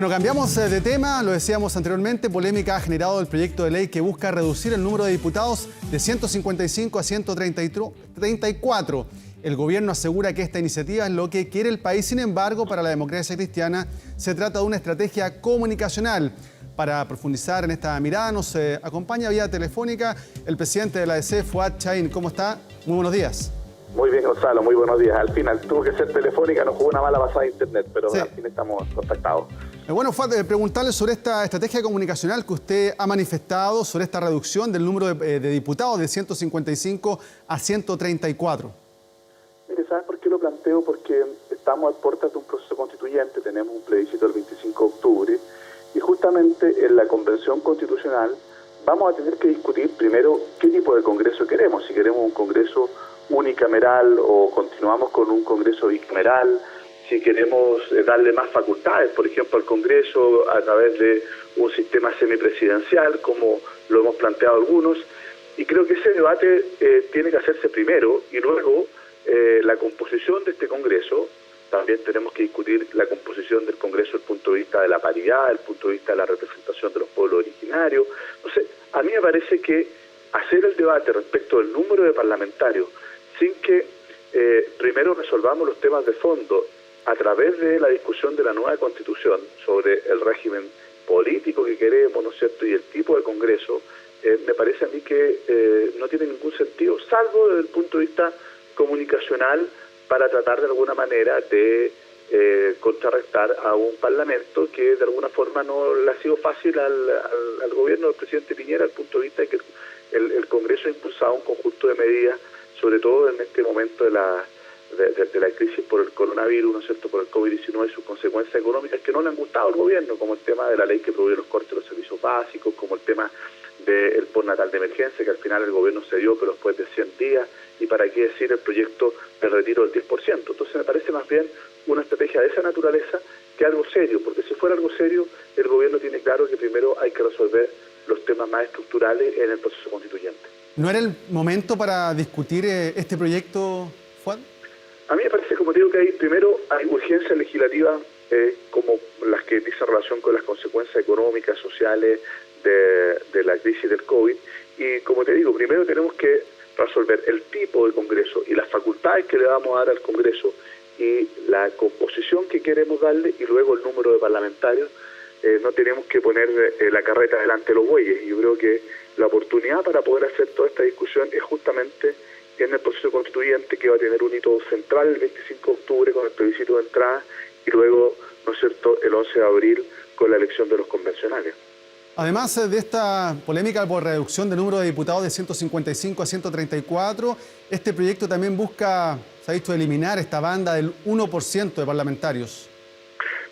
Bueno, cambiamos de tema, lo decíamos anteriormente, polémica ha generado el proyecto de ley que busca reducir el número de diputados de 155 a 134. El gobierno asegura que esta iniciativa es lo que quiere el país, sin embargo, para la democracia cristiana se trata de una estrategia comunicacional. Para profundizar en esta mirada nos acompaña vía telefónica el presidente de la ADC, Fuad Chahín. ¿Cómo está? Muy buenos días. Muy bien, Gonzalo, muy buenos días. Al final tuvo que ser telefónica, nos jugó una mala pasada de internet, pero sí. Al fin estamos contactados. Bueno, Fuad, preguntarle sobre esta estrategia comunicacional que usted ha manifestado, sobre esta reducción del número de diputados de 155 a 134. Mire, ¿sabes por qué lo planteo? Porque estamos a puertas de un proceso constituyente, tenemos un plebiscito el 25 de octubre, y justamente en la Convención Constitucional vamos a tener que discutir primero qué tipo de Congreso queremos, si queremos un Congreso unicameral o continuamos con un Congreso bicameral, si queremos darle más facultades, por ejemplo, al Congreso a través de un sistema semipresidencial, como lo hemos planteado algunos, y creo que ese debate tiene que hacerse primero, y luego la composición de este Congreso. También tenemos que discutir la composición del Congreso desde el punto de vista de la paridad, desde el punto de vista de la representación de los pueblos originarios. Entonces, a mí me parece que hacer el debate respecto del número de parlamentarios sin que primero resolvamos los temas de fondo a través de la discusión de la nueva Constitución sobre el régimen político que queremos, ¿no es cierto?, y el tipo de Congreso, me parece a mí que no tiene ningún sentido, salvo desde el punto de vista comunicacional, para tratar de alguna manera de contrarrestar a un Parlamento que de alguna forma no le ha sido fácil al gobierno del presidente Piñera, al punto de vista de que el Congreso ha impulsado un conjunto de medidas, sobre todo en este momento de la crisis por el coronavirus, ¿no es cierto?, por el COVID-19 y sus consecuencias económicas que no le han gustado al gobierno, como el tema de la ley que prohíbe los cortes de los servicios básicos, como el tema del postnatal de emergencia, que al final el gobierno cedió, pero después de 100 días, y para qué decir el proyecto del retiro del 10%. Entonces me parece más bien una estrategia de esa naturaleza que algo serio, porque si fuera algo serio, el gobierno tiene claro que primero hay que resolver los temas más estructurales en el proceso constituyente. ¿No era el momento para discutir este proyecto, Fuad? A mí me parece, como digo, que primero hay urgencias legislativas como las que dicen relación con las consecuencias económicas, sociales de la crisis del COVID. Y como te digo, primero tenemos que resolver el tipo de Congreso y las facultades que le vamos a dar al Congreso y la composición que queremos darle, y luego el número de parlamentarios. No tenemos que poner la carreta delante de los bueyes. Yo creo que la oportunidad para poder hacer toda esta discusión es justamente en el proceso constituyente, que va a tener un hito central el 25 de octubre con el plebiscito de entrada, y luego, ¿no es cierto?, el 11 de abril con la elección de los convencionales. Además de esta polémica por reducción del número de diputados de 155 a 134, este proyecto también busca, se ha visto, eliminar esta banda del 1% de parlamentarios.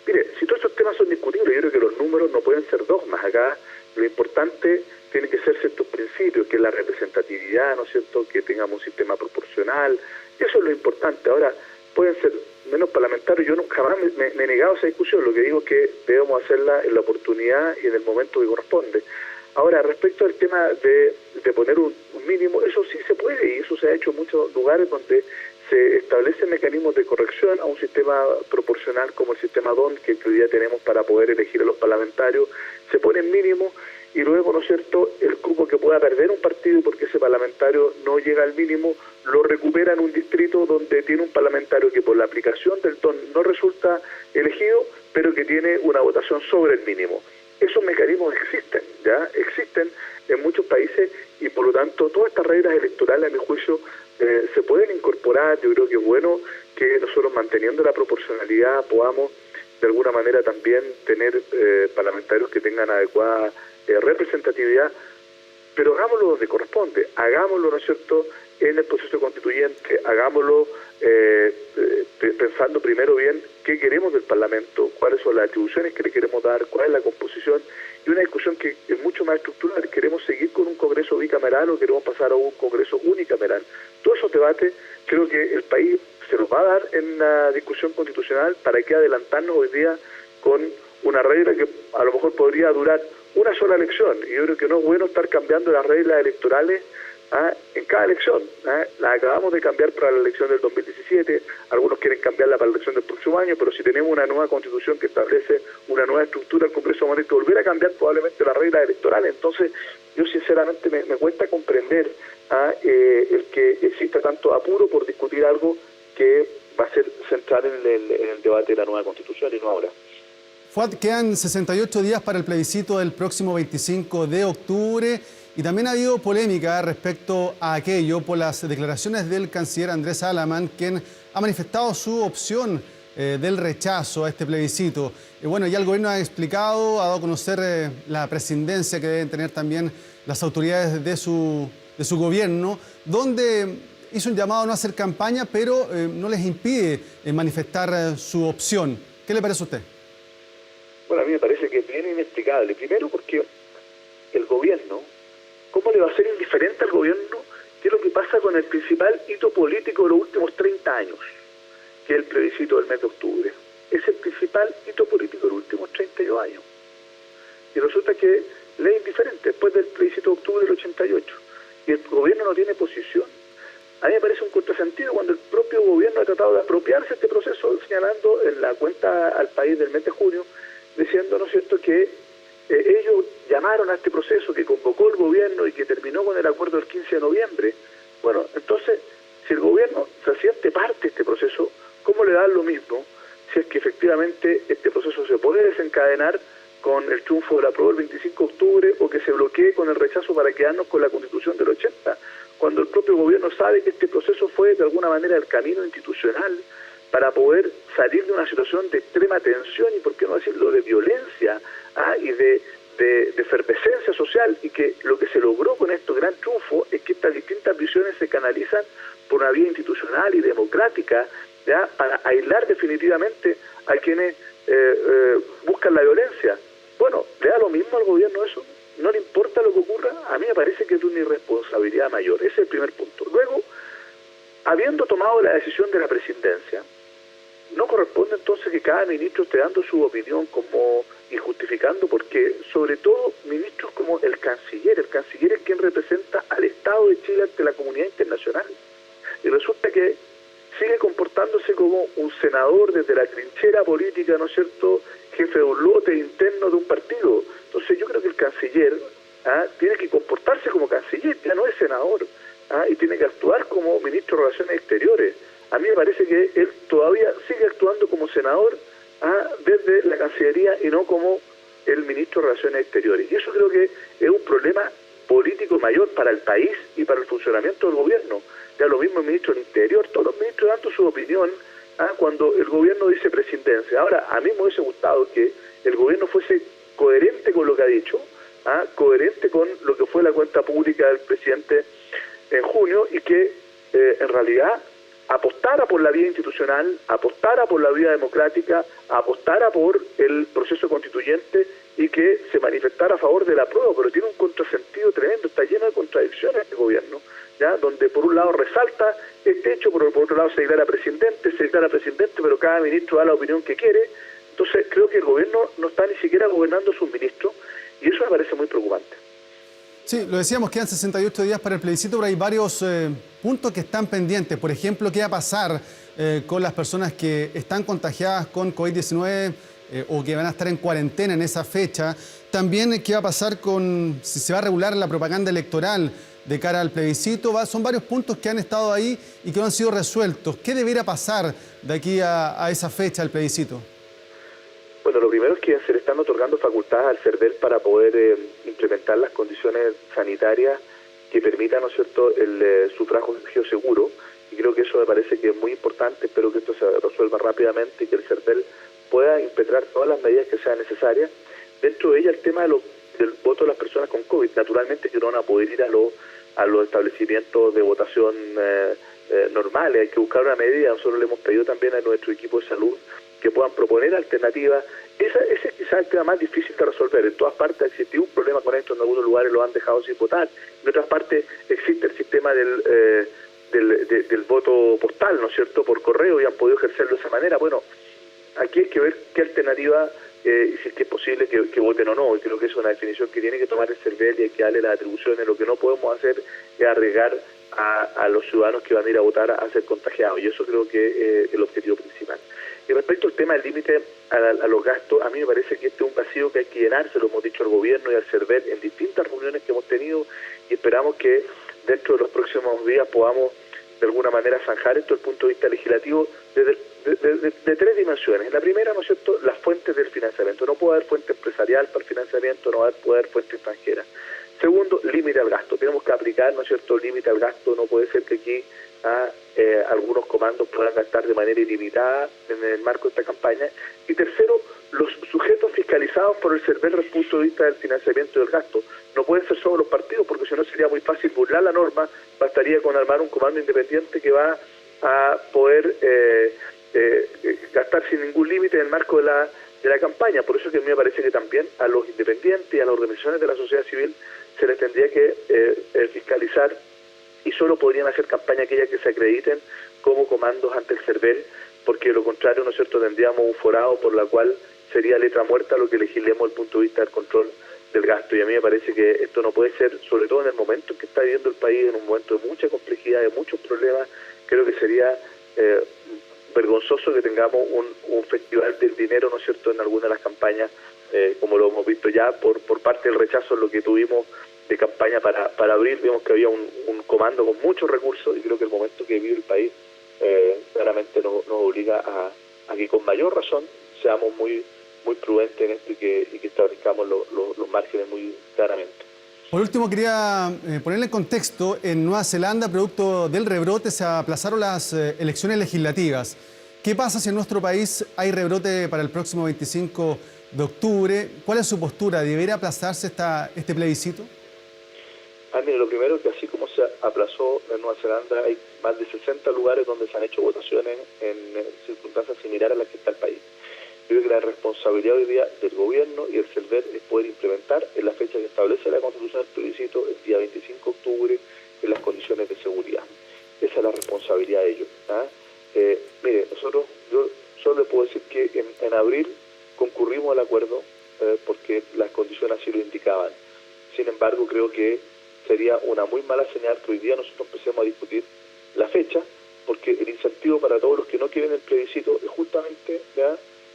Mire, si todos estos temas son discutibles, yo creo que los números no pueden ser dogmas. Acá lo importante tiene que ser ciertos principios, que es la representatividad, ¿no es cierto?, que tengamos un sistema proporcional, y eso es lo importante. Ahora, pueden ser menos parlamentarios, yo nunca jamás me he negado a esa discusión, lo que digo es que debemos hacerla en la oportunidad y en el momento que corresponde. Ahora, respecto al tema de poner un mínimo, eso sí se puede, y eso se ha hecho en muchos lugares donde se establecen mecanismos de corrección a un sistema proporcional como el sistema DON, que hoy día tenemos para poder elegir a los parlamentarios. Se pone en mínimo y luego, ¿no es cierto?, el cupo que pueda perder un partido porque ese parlamentario no llega al mínimo, lo recupera en un distrito donde tiene un parlamentario que por la aplicación del DON no resulta elegido, pero que tiene una votación sobre el mínimo. Esos mecanismos existen, ¿ya? Existen en muchos países, y por lo tanto todas estas reglas electorales, a mi juicio, se pueden incorporar. Yo creo que es bueno que nosotros, manteniendo la proporcionalidad, podamos de alguna manera también tener parlamentarios que tengan adecuada representatividad, pero hagámoslo donde corresponde, hagámoslo, ¿no es cierto?, en el proceso constituyente, hagámoslo pensando primero bien qué queremos del Parlamento, cuáles son las atribuciones que le queremos dar, cuál es la composición, y una discusión que es mucho más estructural. ¿Queremos seguir con un Congreso bicameral o queremos pasar a un Congreso unicameral? Todos esos debates creo que el país se los va a dar en la discusión constitucional. ¿Para qué adelantarnos hoy día con una regla que a lo mejor podría durar una sola elección? Y yo creo que no es bueno estar cambiando las reglas electorales en cada elección. La acabamos de cambiar para la elección del 2017, algunos quieren cambiarla para la elección del próximo año, pero si tenemos una nueva constitución que establece una nueva estructura del Congreso, vamos a tener que volver a cambiar probablemente las reglas electorales. Entonces, yo sinceramente me cuesta comprender el que exista tanto apuro por discutir algo que va a ser central en el debate de la nueva constitución y no ahora. Fuad, quedan 68 días para el plebiscito del próximo 25 de octubre y también ha habido polémica respecto a aquello por las declaraciones del canciller Andrés Alaman, quien ha manifestado su opción del rechazo a este plebiscito. Bueno, ya el gobierno ha explicado, ha dado a conocer la presidencia que deben tener también las autoridades de su gobierno, donde hizo un llamado a no hacer campaña, pero no les impide manifestar su opción. ¿Qué le parece a usted? Bueno, a mí me parece que es bien inexplicable. Primero porque el gobierno, ¿cómo le va a ser indiferente al gobierno qué es lo que pasa con el principal hito político de los últimos 30 años, que es el plebiscito del mes de octubre? Es el principal hito político de los últimos 32 años. Y resulta que le es indiferente después del plebiscito de octubre del 88. Y el gobierno no tiene posición. A mí me parece un contrasentido cuando el propio gobierno ha tratado de apropiarse de este proceso, señalando en la cuenta al país del mes de junio, diciendo, ¿no es cierto?, que ellos llamaron a este proceso que convocó el gobierno y que terminó con el acuerdo del 15 de noviembre. Bueno, entonces, si el gobierno se siente parte de este proceso, ¿cómo le dan lo mismo si es que efectivamente este proceso se puede desencadenar con el triunfo de la prueba el 25 de octubre o que se bloquee con el rechazo para quedarnos con la Constitución del 80? Cuando el propio gobierno sabe que este proceso fue de alguna manera el camino institucional para poder salir de una situación de extrema tensión y, por qué no decirlo, de violencia y de efervescencia social, y que lo que se logró con este gran triunfo es que estas distintas visiones se canalizan por una vía institucional y democrática, ¿ya?, para aislar definitivamente a quienes buscan la violencia. Bueno, ¿le da lo mismo al gobierno eso? ¿No le importa lo que ocurra? A mí me parece que es una irresponsabilidad mayor. Ese es el primer punto. Luego, habiendo tomado la decisión de la presidencia, no corresponde entonces que cada ministro esté dando su opinión y justificando, porque sobre todo ministros como el canciller es quien representa al Estado de Chile ante la comunidad internacional. Y resulta que sigue comportándose como un senador desde la trinchera política, ¿no es cierto?, jefe de un lote interno de un partido. Entonces yo creo que el canciller tiene que comportarse como canciller, ya no es senador, y tiene que actuar como ministro de Relaciones Exteriores. A mí me parece que él todavía sigue actuando como senador desde la Cancillería y no como el ministro de Relaciones Exteriores. Y eso creo que es un problema político mayor para el país y para el funcionamiento del gobierno. Ya lo mismo el ministro del Interior, todos los ministros dando su opinión cuando el gobierno dice presidencia. Ahora, a mí me hubiese gustado que el gobierno fuese coherente con lo que ha dicho, coherente con lo que fue la cuenta pública del presidente en junio, y que en realidad apostara por la vía institucional, apostara por la vía democrática, apostara por el proceso constituyente y que se manifestara a favor de la prueba. Pero tiene un contrasentido tremendo, está lleno de contradicciones este gobierno, ¿ya?, donde por un lado resalta este hecho, por otro lado se declara presidente, pero cada ministro da la opinión que quiere. Entonces creo que el gobierno no está ni siquiera gobernando sus ministros, y eso me parece muy preocupante. Sí, lo decíamos, quedan 68 días para el plebiscito, pero hay varios puntos que están pendientes. Por ejemplo, ¿qué va a pasar con las personas que están contagiadas con COVID-19 o que van a estar en cuarentena en esa fecha? También, ¿qué va a pasar con si se va a regular la propaganda electoral de cara al plebiscito? Son varios puntos que han estado ahí y que no han sido resueltos. ¿Qué debería pasar de aquí a esa fecha, al plebiscito? Bueno, lo primero es que se le están otorgando facultades al CERVEL para poder implementar las condiciones sanitarias que permitan, ¿no es cierto?, el sufragio seguro, y creo que eso me parece que es muy importante. Espero que esto se resuelva rápidamente y que el CERVEL pueda impetrar todas las medidas que sean necesarias. Dentro de ella, el tema del voto de las personas con COVID. Naturalmente que no van a poder ir a los establecimientos de votación normales. Hay que buscar una medida. Nosotros le hemos pedido también a nuestro equipo de salud que puedan proponer alternativas. Ese es quizás el tema más difícil de resolver. En todas partes ha existido un problema con esto, en algunos lugares lo han dejado sin votar, en otras partes existe el sistema del voto postal, ¿no es cierto?, por correo, y han podido ejercerlo de esa manera. Bueno, aquí hay que ver qué alternativa y si es que es posible que voten o no. Y creo que es una definición que tiene que tomar el CERVEL y hay que darle las atribuciones. Lo que no podemos hacer es arriesgar a los ciudadanos que van a ir a votar a ser contagiados, y eso creo que es el objetivo principal. Y respecto al tema del límite a los gastos, a mí me parece que este es un vacío que hay que llenar, se lo hemos dicho al gobierno y al CERVEL en distintas reuniones que hemos tenido, y esperamos que dentro de los próximos días podamos de alguna manera zanjar esto desde el punto de vista legislativo de tres dimensiones. La primera, ¿no es cierto?, las fuentes del financiamiento. No puede haber fuente empresarial para el financiamiento, no puede haber fuente extranjera. Segundo, límite al gasto. Tenemos que aplicar, ¿no es cierto?, límite al gasto. No puede ser que aquí algunos comandos puedan gastar de manera ilimitada en el marco de esta campaña. Y tercero, los sujetos fiscalizados por el CERVEL desde el punto de vista del financiamiento y del gasto. No pueden ser solo los partidos, porque si no sería muy fácil burlar la norma. Bastaría con armar un comando independiente que va a poder gastar sin ningún límite en el marco de la campaña. Por eso que a mí me parece que también a los independientes y a las organizaciones de la sociedad civil se les tendría que fiscalizar, y solo podrían hacer campaña aquellas que se acrediten como comandos ante el CERVEL, porque de lo contrario, ¿no es cierto?, tendríamos un forado por la cual sería letra muerta lo que legislemos desde el punto de vista del control del gasto. Y a mí me parece que esto no puede ser, sobre todo en el momento en que está viviendo el país, en un momento de mucha complejidad, de muchos problemas. Creo que sería vergonzoso que tengamos un festival del dinero, ¿no es cierto?, en alguna de las campañas, como lo hemos visto ya por parte del rechazo en lo que tuvimos de campaña para abril. Vimos que había un comando con muchos recursos, y creo que el momento que vive el país claramente nos obliga a que con mayor razón seamos muy prudentes en esto y que establezcamos los márgenes muy claramente. Por último, quería ponerle en contexto, en Nueva Zelanda, producto del rebrote, se aplazaron las elecciones legislativas. ¿Qué pasa si en nuestro país hay rebrote para el próximo 25 de octubre? ¿Cuál es su postura? ¿Debería aplazarse este plebiscito? Mire, lo primero es que así como se aplazó en Nueva Zelanda, hay más de 60 lugares donde se han hecho votaciones en circunstancias similares a las que está el país. Yo creo que la responsabilidad hoy día del gobierno y del CERVEL es poder implementar en la fecha que establece la Constitución del plebiscito, el día 25 de octubre, en las condiciones de seguridad. Esa es la responsabilidad de ellos. Mire, yo solo le puedo decir que en abril concurrimos al acuerdo porque las condiciones así lo indicaban. Sin embargo, creo que sería una muy mala señal que hoy día nosotros empecemos a discutir la fecha, porque el incentivo para todos los que no quieren el plebiscito es justamente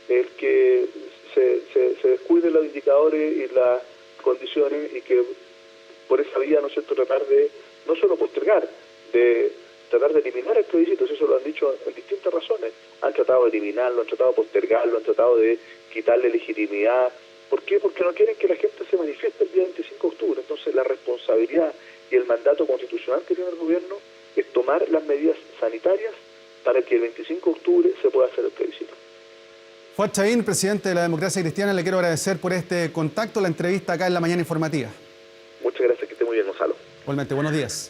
el que se descuiden los indicadores y las condiciones, y que por esa vía, ¿no es cierto?, tratar de no solo postergar, de tratar de eliminar el plebiscito. Eso lo han dicho en distintas razones. Han tratado de eliminarlo, han tratado de postergarlo, han tratado de quitarle legitimidad. ¿Por qué? Porque no quieren que la gente se manifieste el día 25 de octubre. Entonces la responsabilidad y el mandato constitucional que tiene el gobierno es tomar las medidas sanitarias para que el 25 de octubre se pueda hacer el plebiscito. Fuad Chaín, presidente de la Democracia Cristiana, le quiero agradecer por este contacto, la entrevista acá en La Mañana Informativa. Muchas gracias, que esté muy bien, Gonzalo. Igualmente, buenos días.